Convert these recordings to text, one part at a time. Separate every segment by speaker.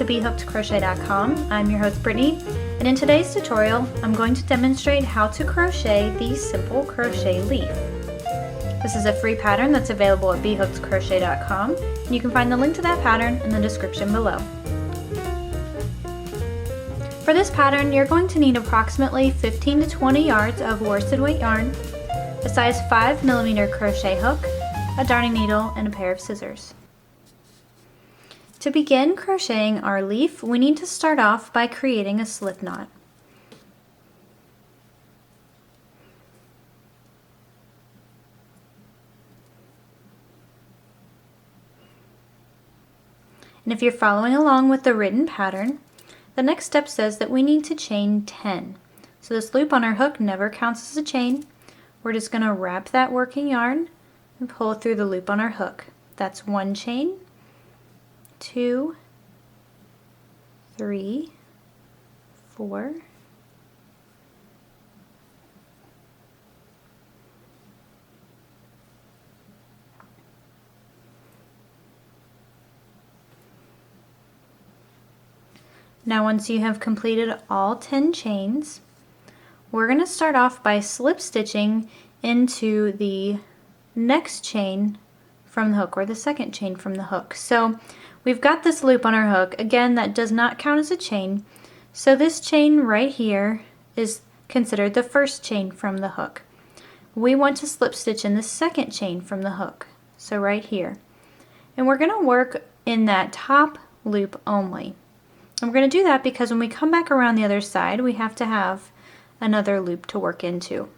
Speaker 1: to B.hookedcrochet.com. I'm your host Brittany, and in today's tutorial I'm going to demonstrate how to crochet the simple crochet leaf. This is a free pattern that's available at B.hookedcrochet.com, and you can find the link to that pattern in the description below. For this pattern you're going to need approximately 15 to 20 yards of worsted weight yarn, a size 5mm crochet hook, a darning needle, and a pair of scissors. To begin crocheting our leaf, we need to start off by creating a slip knot. And if you're following along with the written pattern, the next step says that we need to chain 10. So this loop on our hook never counts as a chain. We're just going to wrap that working yarn and pull through the loop on our hook. That's 1 chain, 2, 3, 4, 'Now once you have completed all 10 chains, we're going to start off by slip stitching into the next chain from the hook, or the second chain from the hook. So we've got this loop on our hook. Again, that does not count as a chain. So this chain right here is considered the first chain from the hook. We want to slip stitch in the second chain from the hook. So right here. And we're going to work in that top loop only. And we're going to do that because when we come back around the other side, we have to have another loop to work into.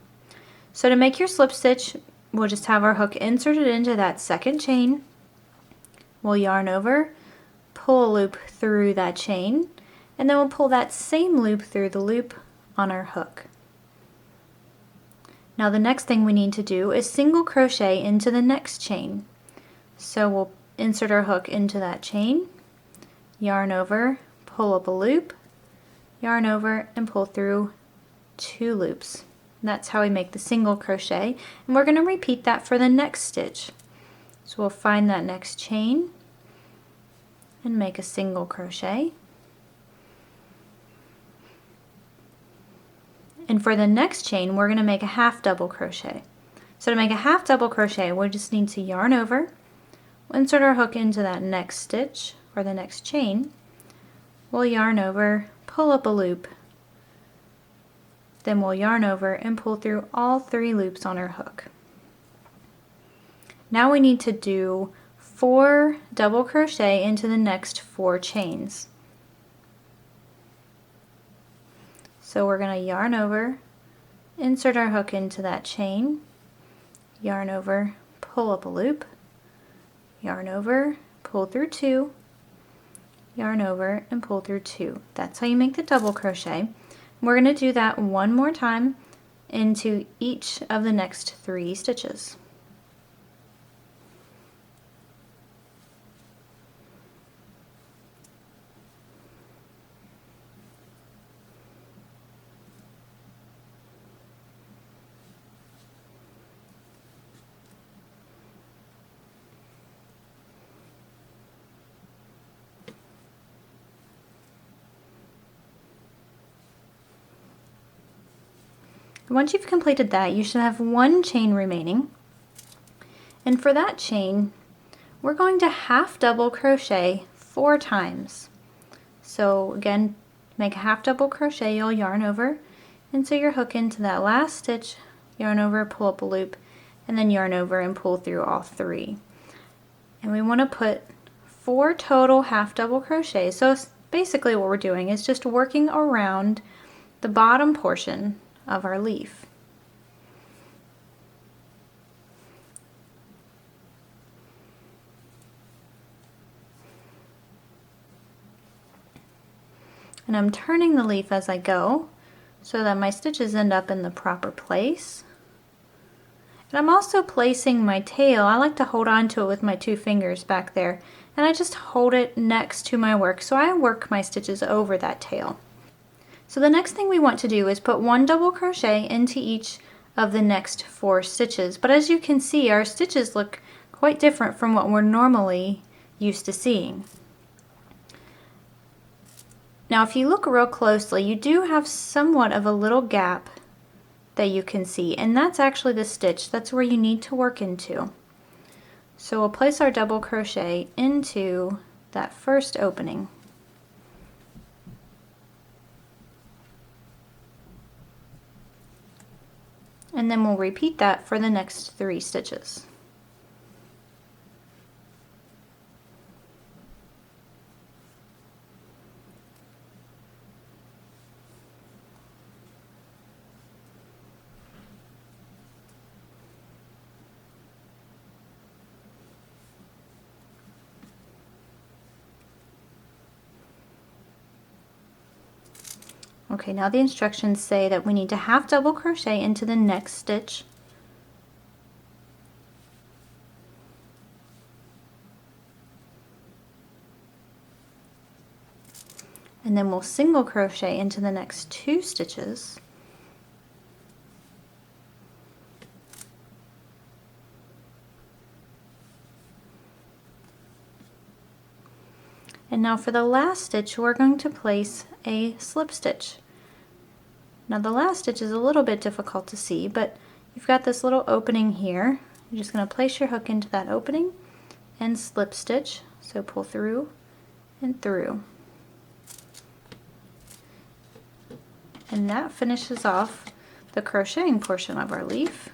Speaker 1: So to make your slip stitch, we'll just have our hook inserted into that second chain. We'll yarn over, pull a loop through that chain, and then we'll pull that same loop through the loop on our hook. Now the next thing we need to do is single crochet into the next chain. So we'll insert our hook into that chain, yarn over, pull up a loop, yarn over, and pull through 2 loops. That's how we make the single crochet, and we're going to repeat that for the next stitch. So we'll find that next chain and make a single crochet. And for the next chain, we're going to make a half double crochet. So to make a half double crochet, we just need to yarn over, insert our hook into that next stitch or the next chain. We'll yarn over, pull up a loop, then we'll yarn over and pull through all 3 loops on our hook. Now we need to do 4 double crochet into the next 4 chains. So we're going to yarn over, insert our hook into that chain, yarn over, pull up a loop, yarn over, pull through 2, yarn over, and pull through 2. That's how you make the double crochet. We're going to do that one more time into each of the next 3 stitches. Once you've completed that, you should have 1 chain remaining. And for that chain, we're going to half double crochet 4 times. So again, make a half double crochet, you'll yarn over, insert your hook into that last stitch, yarn over, pull up a loop, and then yarn over and pull through all 3. And we want to put 4 total half double crochets. So basically what we're doing is just working around the bottom portion of our leaf. And I'm turning the leaf as I go so that my stitches end up in the proper place. And I'm also placing my tail. I like to hold on to it with my 2 fingers back there, and I just hold it next to my work, so I work my stitches over that tail. So the next thing we want to do is put 1 double crochet into each of the next 4 stitches. But as you can see, our stitches look quite different from what we're normally used to seeing. Now if you look real closely, you do have somewhat of a little gap that you can see, and that's actually the stitch. That's where you need to work into. So we'll place our double crochet into that first opening. And then we'll repeat that for the next 3 stitches. Okay, now the instructions say that we need to half double crochet into the next stitch. And then we'll single crochet into the next 2 stitches. And now for the last stitch, we're going to place a slip stitch. Now the last stitch is a little bit difficult to see, but you've got this little opening here. You're just going to place your hook into that opening and slip stitch. So pull through and through. And that finishes off the crocheting portion of our leaf.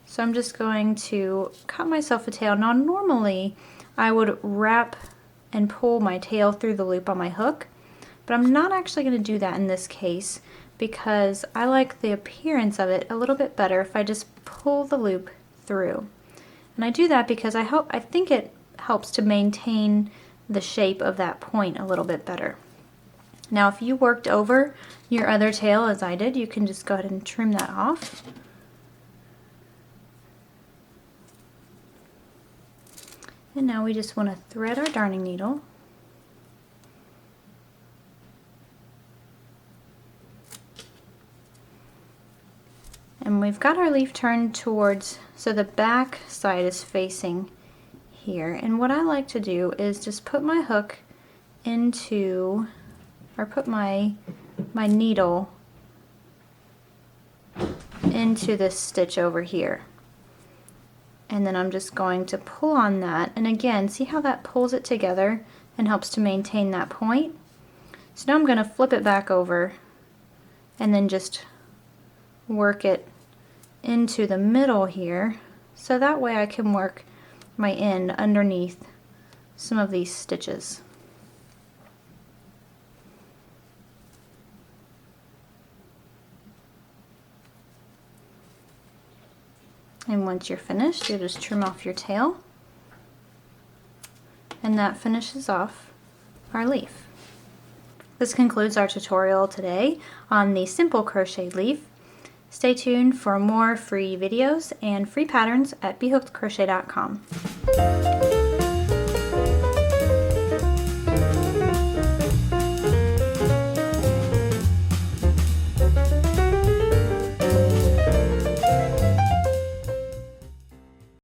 Speaker 1: So I'm just going to cut myself a tail. Now normally I would wrap and pull my tail through the loop on my hook, but I'm not actually going to do that in this case because I like the appearance of it a little bit better if I just pull the loop through. And I do that because I think it helps to maintain the shape of that point a little bit better. Now if you worked over your other tail as I did, you can just go ahead and trim that off. And now we just want to thread our darning needle. And we've got our leaf turned towards, so the back side is facing here. And what I like to do is just put my hook into, or put my needle into this stitch over here. And then I'm just going to pull on that. And again, see how that pulls it together and helps to maintain that point? So now I'm going to flip it back over and then just work it into the middle here, so that way I can work my end underneath some of these stitches. And once you're finished, you'll just trim off your tail, and that finishes off our leaf. This concludes our tutorial today on the simple crochet leaf. Stay tuned for more free videos and free patterns at BHookedCrochet.com.